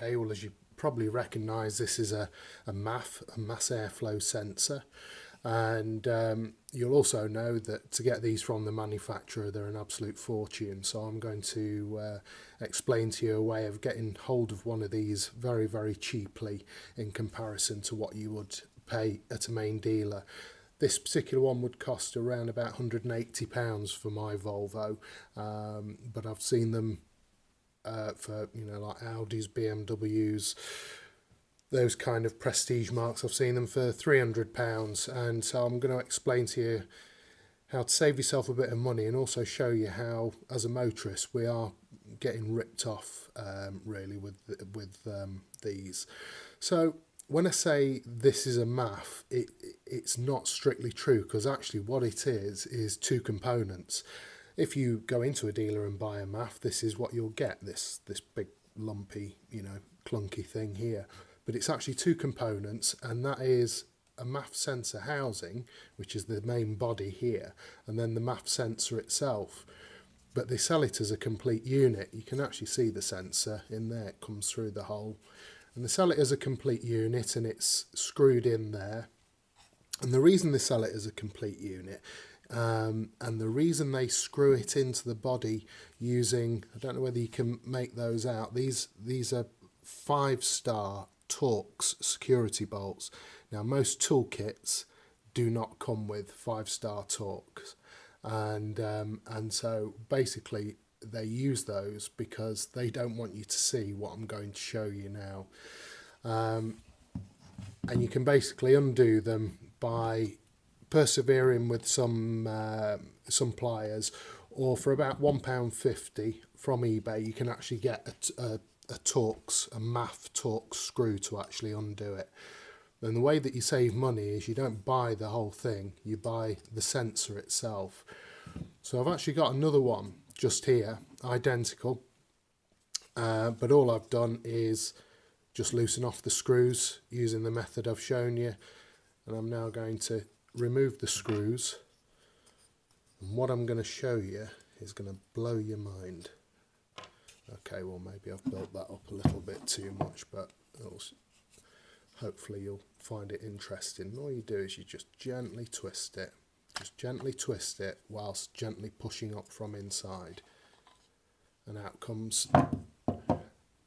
Okay, well, as you probably recognise, this is a MAF, a mass airflow sensor. And you'll also know that to get these from the manufacturer, they're an absolute fortune. So I'm going to explain to you a way of getting hold of one of these very, very cheaply in comparison to what you would pay at a main dealer. This particular one would cost around about £180 for my Volvo, but I've seen them for, like Audis, BMWs, those kind of prestige marks. I've seen them for £300, and so I'm going to explain to you how to save yourself a bit of money and also show you how, as a motorist, we are getting ripped off really with these. So when I say this is a MAF, it's not strictly true, because actually what it is two components. If you go into a dealer and buy a MAF, this is what you'll get, this big lumpy, clunky thing here. But it's actually two components, and that is a MAF sensor housing, which is the main body here, and then the MAF sensor itself. But they sell it as a complete unit. You can actually see the sensor in there, it comes through the hole. And they sell it as a complete unit, and it's screwed in there. And the reason they sell it as a complete unit, and the reason they screw it into the body using, I don't know whether you can make those out, these are 5-star Torx security bolts. Now most toolkits do not come with 5-star Torx, and so basically they use those because they don't want you to see what I'm going to show you now. And you can basically undo them by persevering with some pliers, or for about £1.50 from eBay you can actually get a MAF Torx screw to actually undo it. And the way that you save money is you don't buy the whole thing, you buy the sensor itself. So I've actually got another one just here, identical, but all I've done is just loosen off the screws using the method I've shown you, and I'm now going to remove the screws, and what I'm going to show you is going to blow your mind. Okay, well, maybe I've built that up a little bit too much, but hopefully you'll find it interesting. All you do is you just gently twist it whilst gently pushing up from inside, and out comes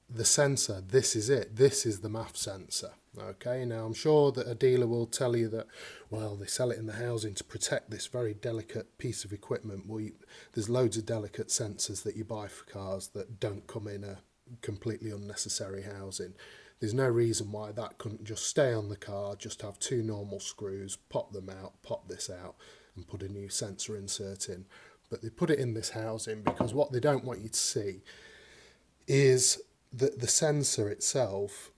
the sensor. This is it, this is the MAF sensor. Okay, now I'm sure that a dealer will tell you that, well, they sell it in the housing to protect this very delicate piece of equipment. Well, there's loads of delicate sensors that you buy for cars that don't come in a completely unnecessary housing. There's no reason why that couldn't just stay on the car, just have two normal screws, pop them out, pop this out, and put a new sensor insert in. But they put it in this housing because what they don't want you to see is that the sensor itself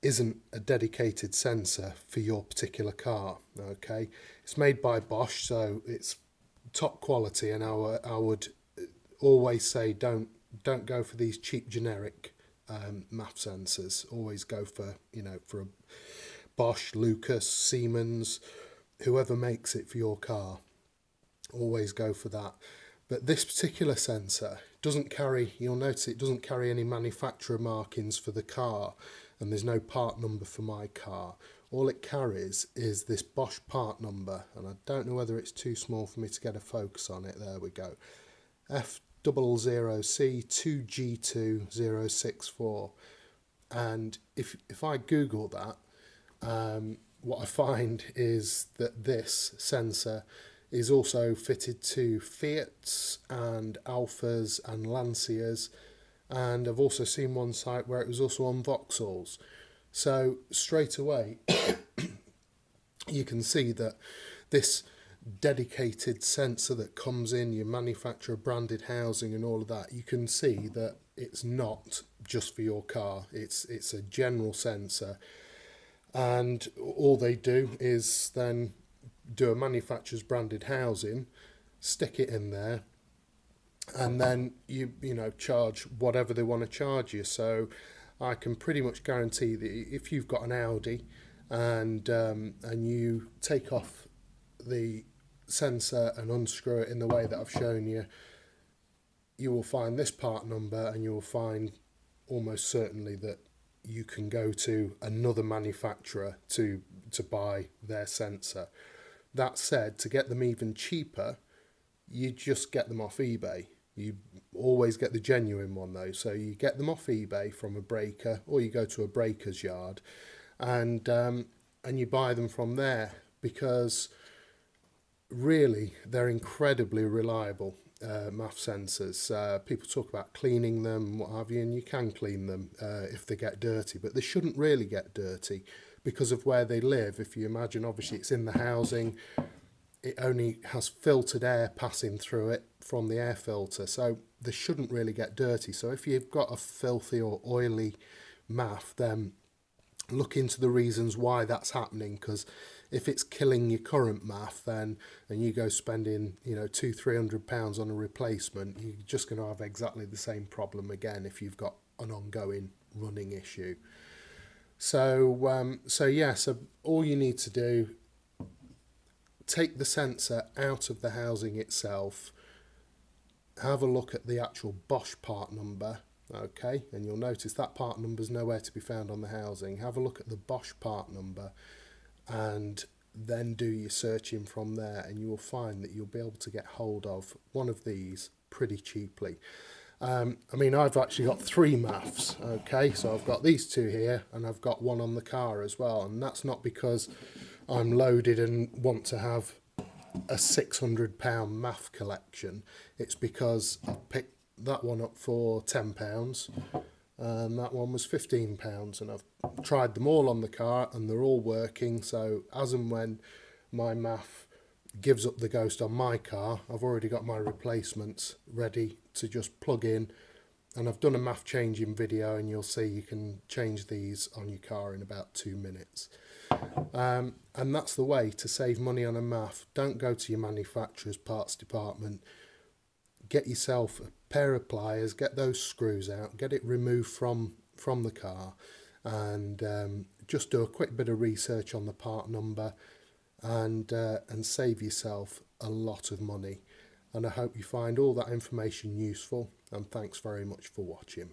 isn't a dedicated sensor for your particular car. Okay, it's made by Bosch, so it's top quality, and I would always say don't go for these cheap generic MAF sensors. Always go for for a Bosch, Lucas, Siemens, whoever makes it for your car. Always go for that. But this particular sensor doesn't carry, you'll notice it doesn't carry any manufacturer markings for the car, and there's no part number for my car. All it carries is this Bosch part number, and I don't know whether it's too small for me to get a focus on it. There we go. F00C2G2064. And if I Google that, what I find is that this sensor is also fitted to Fiats and Alphas and Lancias, and I've also seen one site where it was also on Vauxhalls. So straight away you can see that this dedicated sensor that comes in your manufacturer branded housing and all of that, you can see that it's not just for your car, it's a general sensor, and all they do is then do a manufacturer's branded housing, stick it in there, and then you charge whatever they want to charge you. So I can pretty much guarantee that if you've got an Audi and you take off the sensor and unscrew it in the way that I've shown you, you will find this part number, and you will find almost certainly that you can go to another manufacturer to buy their sensor. That said, to get them even cheaper, you just get them off eBay. You always get the genuine one though, so you get them off eBay from a breaker, or you go to a breaker's yard, and you buy them from there, because really they're incredibly reliable. MAF sensors. People talk about cleaning them and what have you, and you can clean them if they get dirty, but they shouldn't really get dirty because of where they live. If you imagine, obviously it's in the housing, it only has filtered air passing through it from the air filter, so they shouldn't really get dirty. So if you've got a filthy or oily MAF, then look into the reasons why that's happening, because if it's killing your current MAF, then, and you go spending, you know, £200-300 on a replacement, you're just going to have exactly the same problem again if you've got an ongoing running issue. So so all you need to do, take the sensor out of the housing itself, have a look at the actual Bosch part number, okay, and you'll notice that part number is nowhere to be found on the housing. Have a look at the Bosch part number and then do your searching from there, and you will find that you'll be able to get hold of one of these pretty cheaply. I mean, I've actually got 3 MAFs, okay, so I've got these 2 here and I've got one on the car as well, and that's not because I'm loaded and want to have a £600 MAF collection. It's because I picked that one up for £10 and that one was £15, and I've tried them all on the car and they're all working. So as and when my MAF gives up the ghost on my car, I've already got my replacements ready to just plug in, and I've done a MAF changing video, and you'll see you can change these on your car in about 2 minutes. And that's the way to save money on a MAF. Don't go to your manufacturer's parts department. Get yourself a pair of pliers, get those screws out, get it removed from the car, and just do a quick bit of research on the part number, and save yourself a lot of money. And I hope you find all that information useful, and thanks very much for watching.